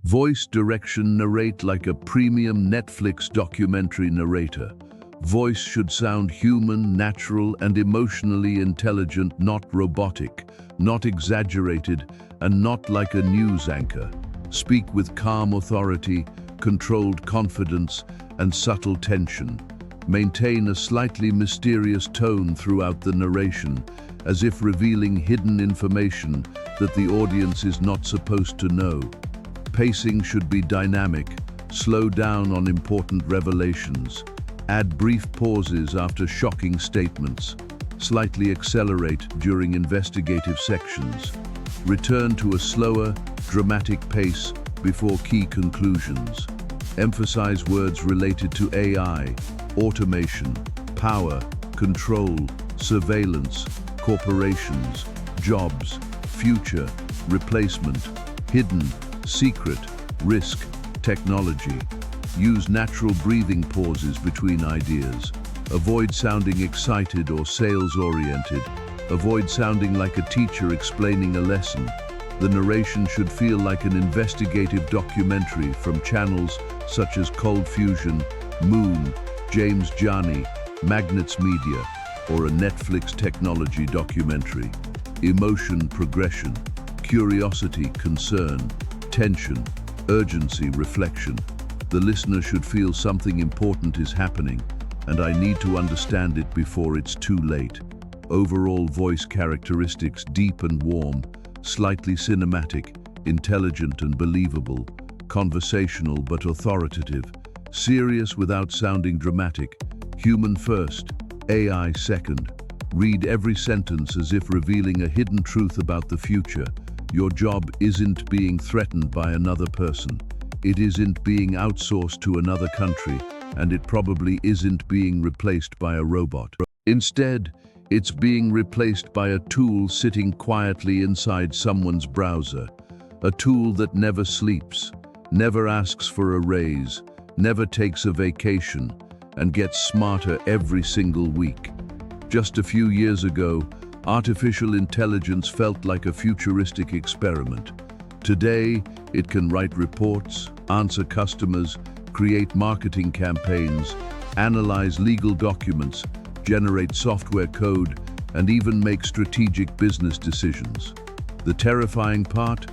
Voice direction: narrate like a premium Netflix documentary narrator. Voice should sound human, natural, and emotionally intelligent, not robotic, not exaggerated, and not like a news anchor. Speak with calm authority, controlled confidence, and subtle tension. Maintain a slightly mysterious tone throughout the narration, as if revealing hidden information that the audience is not supposed to know. Pacing should be dynamic. Slow down on important revelations. Add brief pauses after shocking statements. Slightly accelerate during investigative sections. Return to a slower, dramatic pace before key conclusions. Emphasize words related to AI, automation, power, control, surveillance, corporations, jobs, future, replacement, hidden, secret, risk, technology. Use natural breathing pauses between ideas. Avoid sounding excited or sales-oriented. Avoid sounding like a teacher explaining a lesson. The narration should feel like an investigative documentary from channels such as Cold Fusion, Moon, James Jani, Magnets Media, or a Netflix technology documentary. Emotion progression, curiosity, concern, tension, urgency, reflection. The listener should feel something important is happening, and I need to understand it before it's too late. Overall voice characteristics: deep and warm, slightly cinematic, intelligent and believable, conversational but authoritative, serious without sounding dramatic, human first, AI second. Read every sentence as if revealing a hidden truth about the future. Your job isn't being threatened by another person. It isn't being outsourced to another country, and it probably isn't being replaced by a robot. Instead, it's being replaced by a tool sitting quietly inside someone's browser. A tool that never sleeps, never asks for a raise, never takes a vacation, and gets smarter every single week. Just a few years ago, artificial intelligence felt like a futuristic experiment. Today, it can write reports, answer customers, create marketing campaigns, analyze legal documents, generate software code, and even make strategic business decisions. The terrifying part?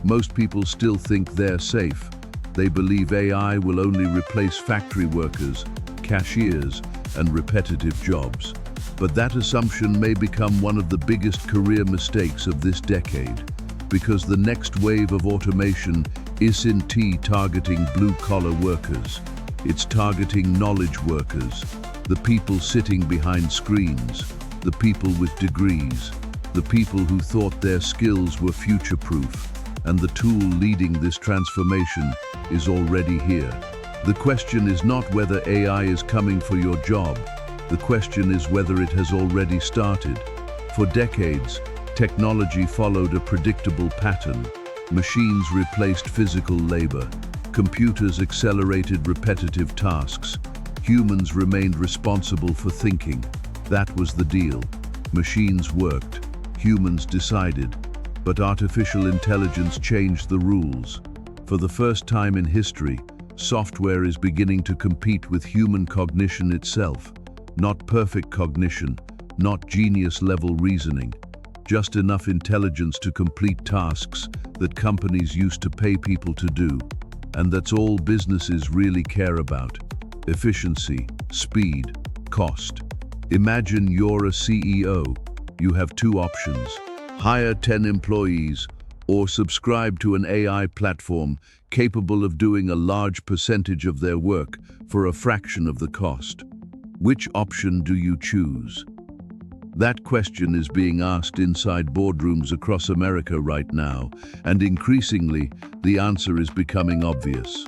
Most people still think they're safe. They believe AI will only replace factory workers, cashiers, and repetitive jobs. But that assumption may become one of the biggest career mistakes of this decade, because the next wave of automation isn't targeting blue-collar workers. It's targeting knowledge workers, the people sitting behind screens, the people with degrees, the people who thought their skills were future-proof, and the tool leading this transformation is already here. The question is not whether AI is coming for your job. The question is whether it has already started. For decades, technology followed a predictable pattern. Machines replaced physical labor. Computers accelerated repetitive tasks. Humans remained responsible for thinking. That was the deal. Machines worked. Humans decided. But artificial intelligence changed the rules. For the first time in history, software is beginning to compete with human cognition itself. Not perfect cognition, not genius-level reasoning, just enough intelligence to complete tasks that companies used to pay people to do. And that's all businesses really care about: efficiency, speed, cost. Imagine you're a CEO. You have two options: hire 10 employees or subscribe to an AI platform capable of doing a large percentage of their work for a fraction of the cost. Which option do you choose? That question is being asked inside boardrooms across America right now, and increasingly, the answer is becoming obvious.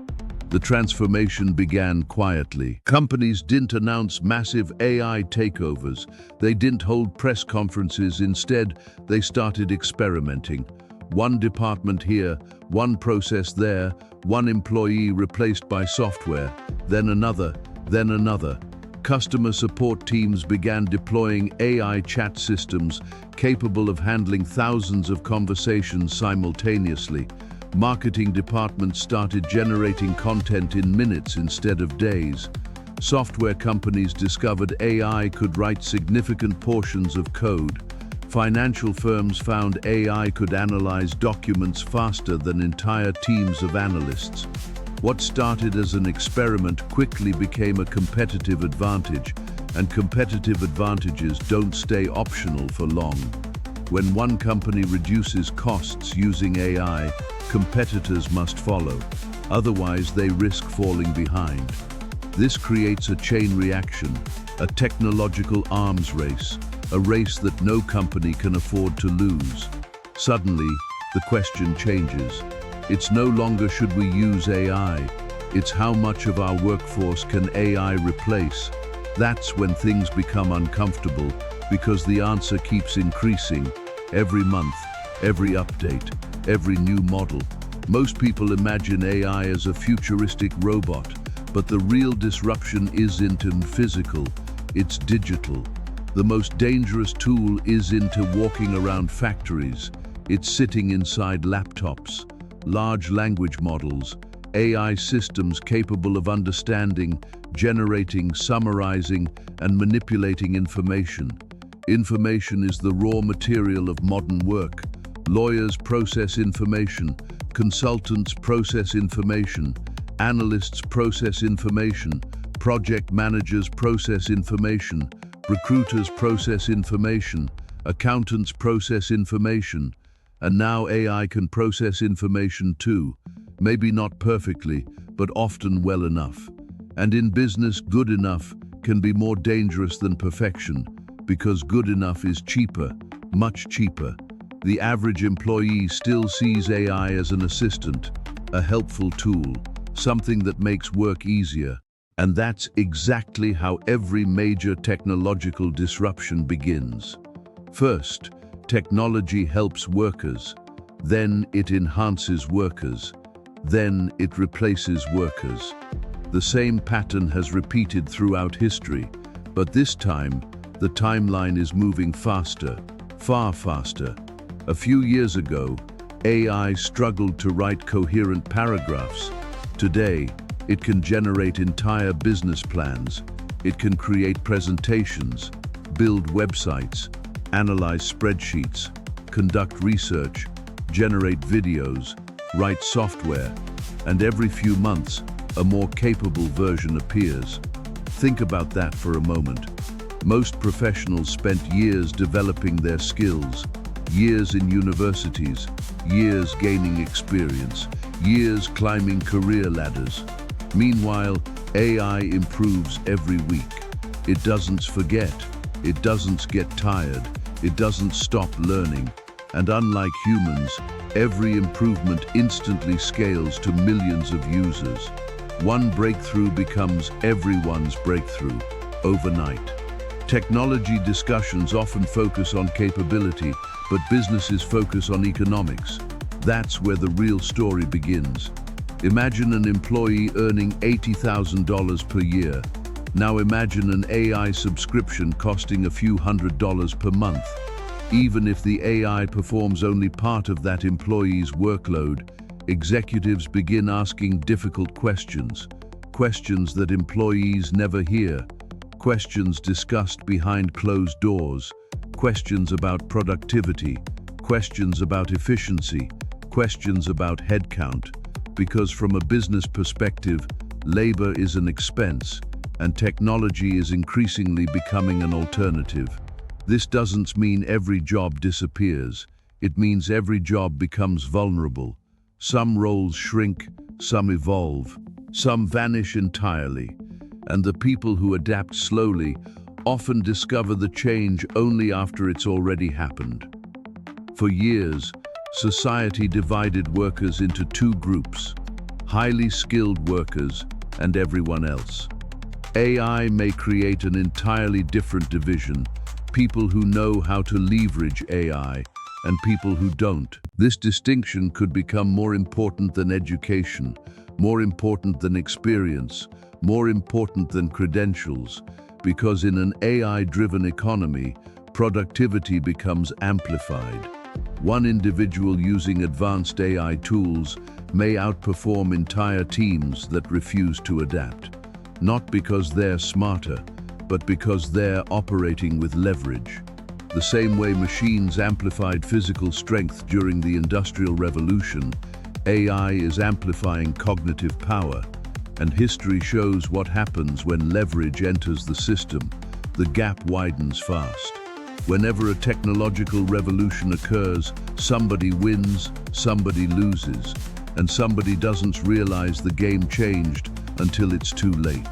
The transformation began quietly. Companies didn't announce massive AI takeovers. They didn't hold press conferences. Instead, they started experimenting. One department here, one process there, one employee replaced by software, then another, then another. Customer support teams began deploying AI chat systems capable of handling thousands of conversations simultaneously. Marketing departments started generating content in minutes instead of days. Software companies discovered AI could write significant portions of code. Financial firms found AI could analyze documents faster than entire teams of analysts. What started as an experiment quickly became a competitive advantage, and competitive advantages don't stay optional for long. When one company reduces costs using AI, competitors must follow. Otherwise, they risk falling behind. This creates a chain reaction, a technological arms race, a race that no company can afford to lose. Suddenly, the question changes. It's no longer should we use AI, it's how much of our workforce can AI replace. That's when things become uncomfortable, because the answer keeps increasing every month, every update, every new model. Most people imagine AI as a futuristic robot, but the real disruption isn't physical, it's digital. The most dangerous tool isn't walking around factories, it's sitting inside laptops, large language models, AI systems capable of understanding, generating, summarizing, and manipulating information. Information is the raw material of modern work. Lawyers process information, consultants process information, analysts process information, project managers process information, recruiters process information, accountants process information, and now AI can process information too, maybe not perfectly, but often well enough. And in business, good enough can be more dangerous than perfection, because good enough is cheaper, much cheaper. The average employee still sees AI as an assistant, a helpful tool, something that makes work easier. And that's exactly how every major technological disruption begins. First, technology helps workers. Then it enhances workers. Then it replaces workers. The same pattern has repeated throughout history, but this time, the timeline is moving faster, far faster. A few years ago, AI struggled to write coherent paragraphs. Today, it can generate entire business plans. It can create presentations, build websites, analyze spreadsheets, conduct research, generate videos, write software, and every few months, a more capable version appears. Think about that for a moment. Most professionals spent years developing their skills, years in universities, years gaining experience, years climbing career ladders. Meanwhile, AI improves every week. It doesn't forget, it doesn't get tired, it doesn't stop learning. And unlike humans, every improvement instantly scales to millions of users. One breakthrough becomes everyone's breakthrough, overnight. Technology discussions often focus on capability, but businesses focus on economics. That's where the real story begins. Imagine an employee earning $80,000 per year. Now imagine an AI subscription costing a few $100s per month. Even if the AI performs only part of that employee's workload, executives begin asking difficult questions. Questions that employees never hear. Questions discussed behind closed doors. Questions about productivity. Questions about efficiency. Questions about headcount. Because from a business perspective, labor is an expense, and technology is increasingly becoming an alternative. This doesn't mean every job disappears. It means every job becomes vulnerable. Some roles shrink, some evolve, some vanish entirely. And the people who adapt slowly often discover the change only after it's already happened. For years, society divided workers into two groups: highly skilled workers and everyone else. AI may create an entirely different division: people who know how to leverage AI and people who don't. This distinction could become more important than education, more important than experience, more important than credentials, because in an AI-driven economy, productivity becomes amplified. One individual using advanced AI tools may outperform entire teams that refuse to adapt, not because they're smarter, but because they're operating with leverage. The same way machines amplified physical strength during the Industrial Revolution, AI is amplifying cognitive power, and history shows what happens when leverage enters the system. The gap widens fast. Whenever a technological revolution occurs, somebody wins, somebody loses, and somebody doesn't realize the game changed until it's too late.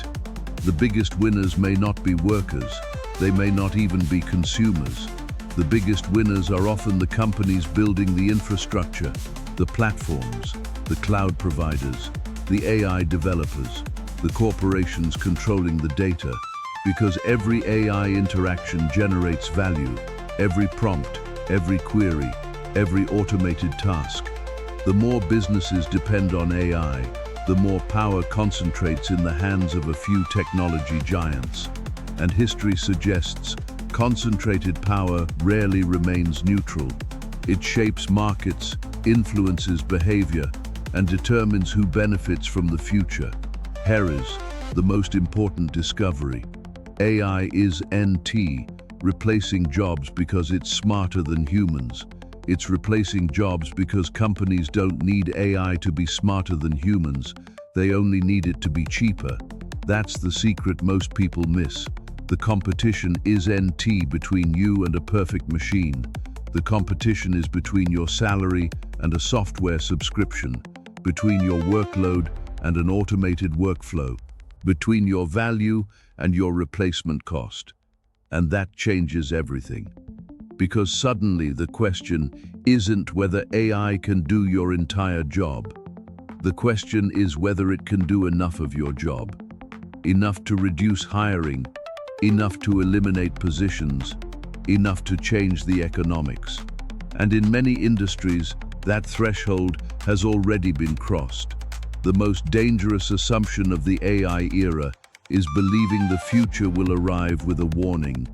The biggest winners may not be workers, they may not even be consumers. The biggest winners are often the companies building the infrastructure, the platforms, the cloud providers, the AI developers, the corporations controlling the data, because every AI interaction generates value, every prompt, every query, every automated task. The more businesses depend on AI, the more power concentrates in the hands of a few technology giants. And history suggests concentrated power rarely remains neutral. It shapes markets, influences behavior, and determines who benefits from the future. Here is the most important discovery. AI is NT, replacing jobs because it's smarter than humans. It's replacing jobs because companies don't need AI to be smarter than humans. They only need it to be cheaper. That's the secret most people miss. The competition is NT between you and a perfect machine. The competition is between your salary and a software subscription, between your workload and an automated workflow, between your value and your replacement cost. And that changes everything. Because suddenly the question isn't whether AI can do your entire job. The question is whether it can do enough of your job. Enough to reduce hiring, enough to eliminate positions, enough to change the economics. And in many industries, that threshold has already been crossed. The most dangerous assumption of the AI era is believing the future will arrive with a warning.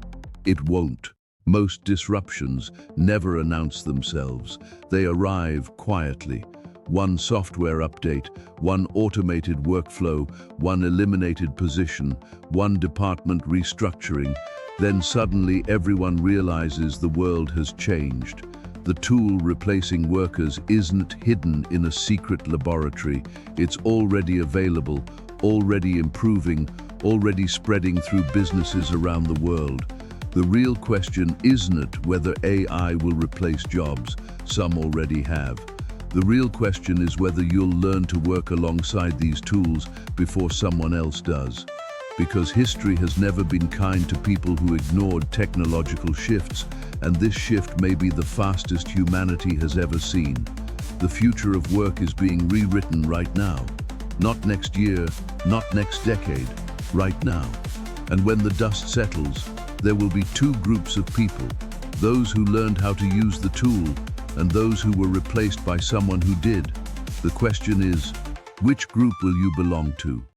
It won't. Most disruptions never announce themselves. They arrive quietly. One software update, one automated workflow, one eliminated position, one department restructuring. Then suddenly everyone realizes the world has changed. The tool replacing workers isn't hidden in a secret laboratory. It's already available, already improving, already spreading through businesses around the world. The real question isn't whether AI will replace jobs. Some already have. The real question is whether you'll learn to work alongside these tools before someone else does. Because history has never been kind to people who ignored technological shifts, and this shift may be the fastest humanity has ever seen. The future of work is being rewritten right now. Not next year, not next decade, right now. And when the dust settles, there will be two groups of people, those who learned how to use the tool and those who were replaced by someone who did. The question is, which group will you belong to?